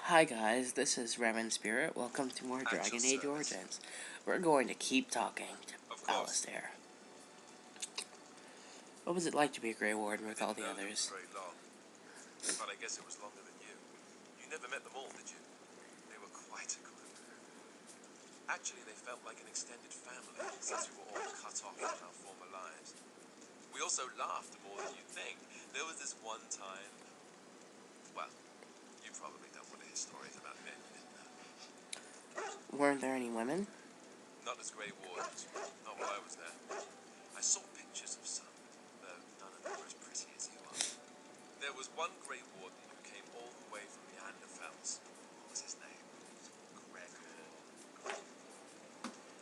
Hi guys, this is Revan Spirit. Welcome to more Dragon Age Origins. We're going to keep talking to Alistair. What was it like to be a Grey Warden with all the others? Very long, but I guess it was longer than you. You never met them all, did you? They were quite a group. Actually, they felt like an extended family, since we were all cut off from our former lives. We also laughed more than you'd think. There was this one time... Well, you probably don't want to hear stories about men you didn't know. Weren't there any women? Not as Grey Wardens. Not while I was there. I saw pictures of some, though none of them were as pretty as you are. There was one Grey Warden who came all the way from Neanderthals. What was his name? Gregor.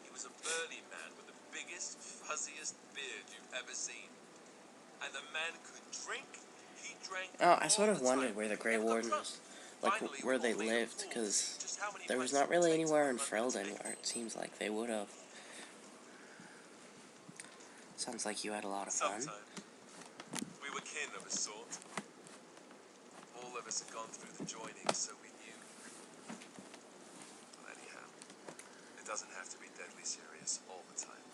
He was a burly man with the biggest, fuzziest beard you've ever seen. And the man could drink. He drank. Oh, I sort of wondered where the Grey Wardens, like where they lived, because there was not really anywhere in Ferelden where it seems like they would have. Sounds like you had a lot of fun. Sometimes. We were kin of a sort. All of us had gone through the joining, so we knew. Well, anyhow, it doesn't have to be deadly serious all the time.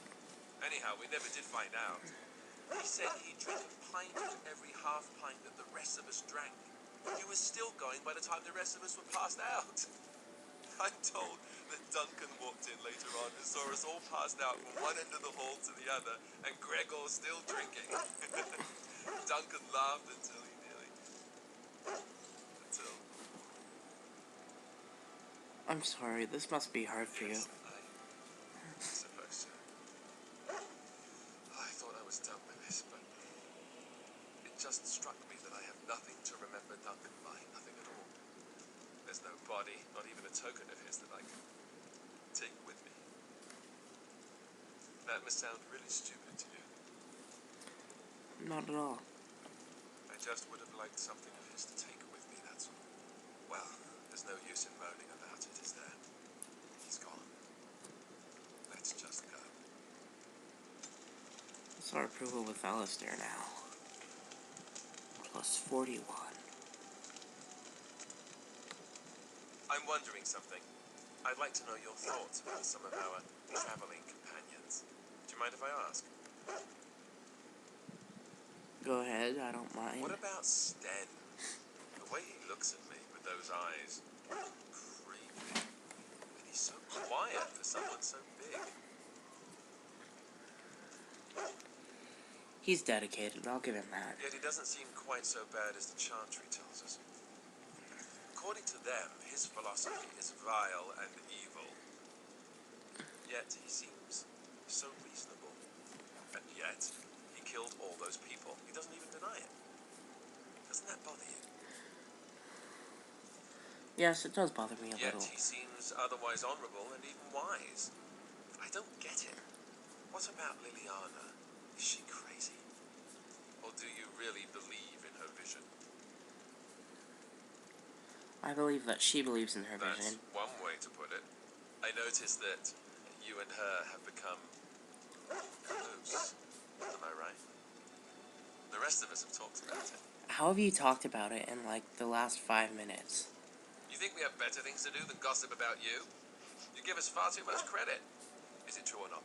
Anyhow, we never did find out. He said he'd drink a pint of every half pint that the rest of us drank. He was still going by the time the rest of us were passed out. I'm told that Duncan walked in later on and saw us all passed out from one end of the hall to the other, and Gregor still drinking. Duncan laughed until he nearly... Until... I'm sorry, this must be hard for you. I suppose so. I thought I was done with this, but it just struck me that I have nothing to remember Duncan by, nothing at all. There's no body, not even a token of his that I can take with me. That must sound really stupid to you. Not at all. I just would have liked something of his to take with me, that's all. Well, there's no use in moaning about it, is there? He's gone. Let's just go. What's our approval with Alistair now? Plus 41. I'm wondering something. I'd like to know your thoughts about some of our traveling companions. Do you mind if I ask? Go ahead, I don't mind. What about Sten? The way he looks at me with those eyes. Creepy. And he's so quiet for someone so big. He's dedicated, I'll give him that. Yet he doesn't seem quite so bad as the Chantry tells us. According to them, his philosophy is vile and evil. Yet he seems so reasonable. And yet, he killed all those people. He doesn't even deny it. Doesn't that bother you? Yes, it does bother me a little. Yet he seems otherwise honorable and even wise. I don't get it. What about Liliana? Is she crazy? Or do you really believe in her vision? I believe that she believes in her vision. That's one way to put it. I noticed that you and her have become close. Am I right? The rest of us have talked about it. How have you talked about it in, like, the last 5 minutes? You think we have better things to do than gossip about you? You give us far too much credit. Is it true or not?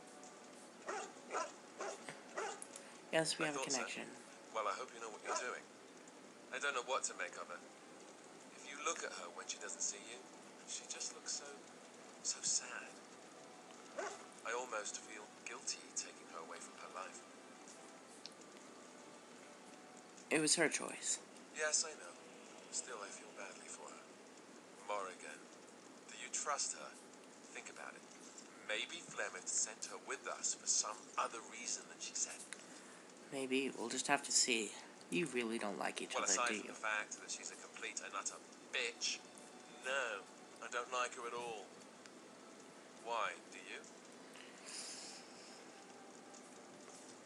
Yes, we have a connection. So. Well, I hope you know what you're doing. I don't know what to make of her. If you look at her when she doesn't see you, she just looks so sad. I almost feel guilty taking her away from her life. It was her choice. Yes, I know. Still, I feel badly for her. Morrigan, do you trust her? Think about it. Maybe Flemeth sent her with us for some other reason than she said. Maybe. We'll just have to see. You really don't like each other, do Aside you? from the fact that she's a complete and utter bitch, no, I don't like her at all. Why, do you?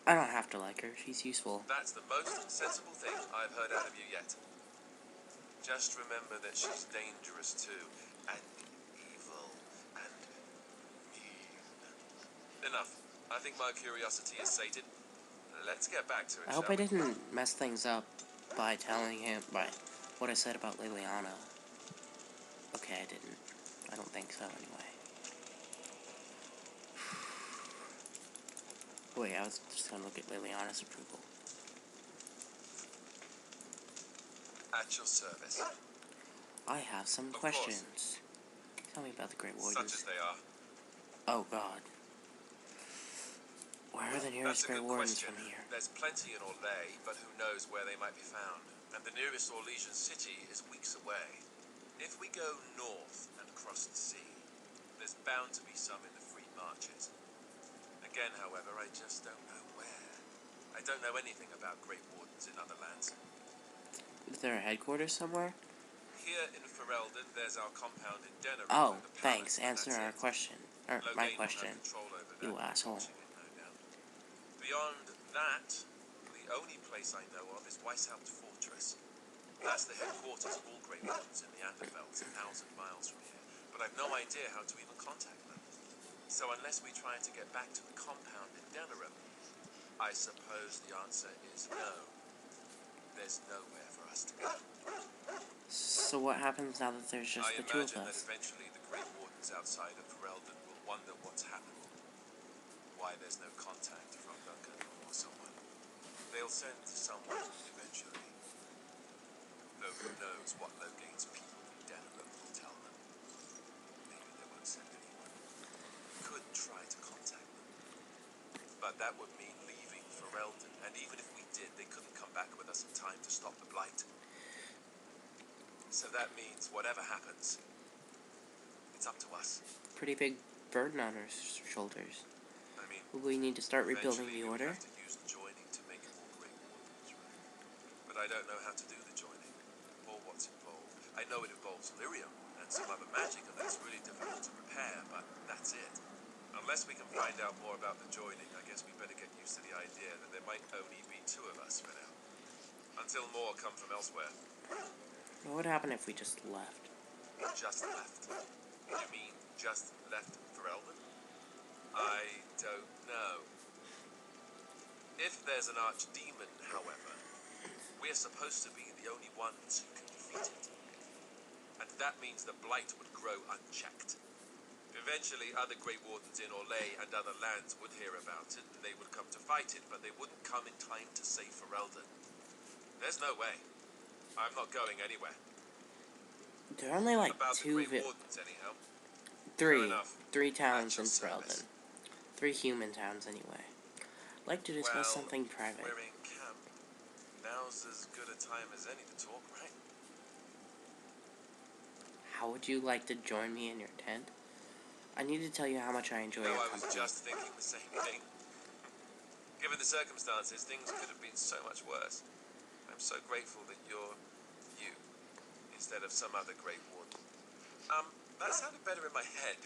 I don't have to like her. She's useful. That's the most sensible thing I've heard out of you yet. Just remember that she's dangerous too, and evil, and mean. Enough. I think my curiosity is sated. Let's get back to it, I hope I didn't mess things up by telling him, by what I said about Liliana. Okay, I didn't. I don't think so, anyway. Wait, I was just gonna look at Liliana's approval. At your service. I have some Of questions. Tell me about the Grey Wardens. Such as they are. Oh, God. Where are the nearest Grey Wardens from here? There's plenty in Orlais, but who knows where they might be found. And the nearest Orlesian city is weeks away. If we go north and across the sea, there's bound to be some in the Free Marches. Again, however, I just don't know where. I don't know anything about Grey Wardens in other lands. Is there a headquarters somewhere? Here in Ferelden, there's our compound in Denerim. Oh, thanks. Answer our question. Or my question. You asshole. Beyond that, the only place I know of is Weishaupt Fortress. That's the headquarters of all Grey Wardens in the Anderfelds, 1,000 miles from here. But I've no idea how to even contact them. So unless we try to get back to the compound in Denerim, I suppose the answer is no. There's nowhere for us to go. So what happens now that there's just the two of I imagine that us? eventually the Grey Wardens outside of Ferelden will wonder what's happened. Why there's no contact from Duncan or someone. They'll send someone eventually. Though who knows what Logain's people in Denerim will tell them. Maybe they won't send anyone. We could try to contact them. But that would mean leaving Ferelden, and even if we did, they couldn't come back with us in time to stop the Blight. So that means whatever happens, it's up to us. Pretty big burden on our shoulders. I mean, Will we need to start rebuilding eventually the we'll order? have to use the joining to make more Grey Wardens, right? But I don't know how to do the joining, or what's involved. I know it involves lyrium and some other magic, and that's really difficult to prepare, but that's it. Unless we can find out more about the joining, I guess we better get used to the idea that there might only be two of us for now. Until more come from elsewhere. What would happen if we just left? Just left. You mean just left Ferelden? I don't know. If there's an archdemon, however, we're supposed to be the only ones who can defeat it. And that means the Blight would grow unchecked. Eventually, other Grey Wardens in Orlais and other lands would hear about it, and they would come to fight it, but they wouldn't come in time to save Ferelden. There's no way. I'm not going anywhere. There are only like About two the Grey Wardens, anyhow. three towns in At your Ferelden. service. 3 human towns anyway. I'd like to discuss Well, something private. we're in camp. Now's as good a time as any to talk, right? How would you like to join me in your tent? I need to tell you how much I enjoy your I was company. just thinking the same thing. Given the circumstances, things could have been so much worse. I'm so grateful that you're you, instead of some other Grey Warden. That sounded better in my head.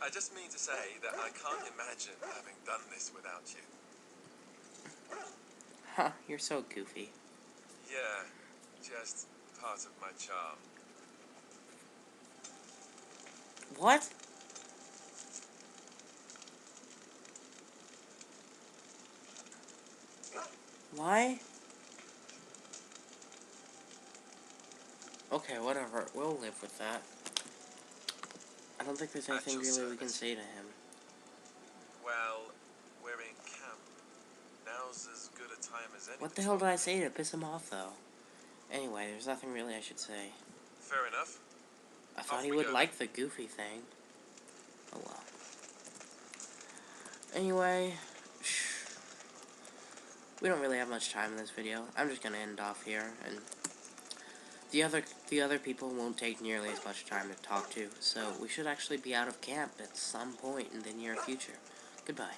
I just mean to say that I can't imagine having done this without you. Huh, you're so goofy. Yeah, just part of my charm. What? Why? Okay, whatever. We'll live with that. I don't think there's anything really we can say to him. Well, we're in camp. Now's as good a time as any. What the hell did I say to piss him off, though? Anyway, there's nothing really I should say. Fair enough. I thought he would like the goofy thing. Oh well. Anyway, we don't really have much time in this video. I'm just gonna end off here, and the other people won't take nearly as much time to talk to, so we should actually be out of camp at some point in the near future. Goodbye.